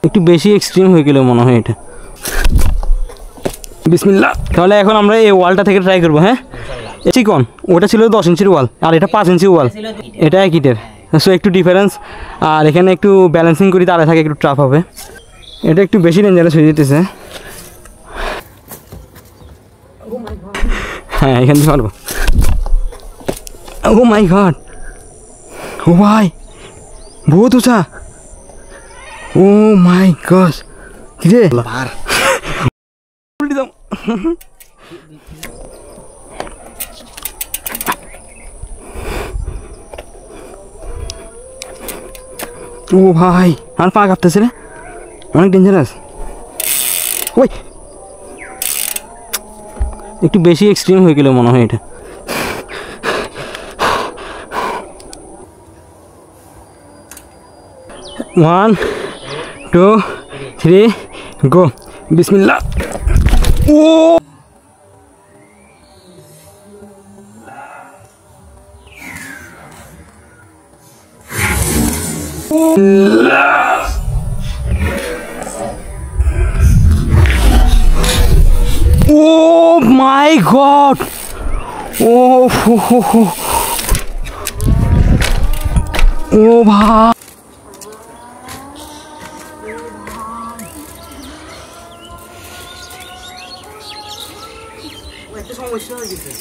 একটু বেশি এক্সট্রিম হয়ে গেল মনে হয় এটা। বিসমিল্লাহ। তাহলে এখন আমরা এই ওয়ালটা থেকে ট্রাই করবো। হ্যাঁ চিকন ওটা ছিল 10 ইঞ্চির ওয়াল আর এটা 5 ইঞ্চি ওয়াল, এটা এক ইটের, সো একটু ডিফারেন্স। আর এখানে একটু ব্যালেন্সিং করি তাহলে থাকে একটু টাফ হবে। এটা একটু বেশি ডেঞ্জারাস হয়ে যেতেছে। হ্যাঁ এখান থেকে পারবো। ও মাই গড, ও ভাই বহুত উঁচা। ও মাই গড, কি রে ও ভাই আর পা কাঁপতেছে রে, অনেক ডেঞ্জারাস। ওই একটু বেশি এক্সট্রিম হয়ে গেল মনে হয় এটা। ওয়ান টু থ্রি গো, বিসমিল্লাহ। ও Oh my God! Oh, oh ভাই একটা সমস্যা হয়ে গেছে।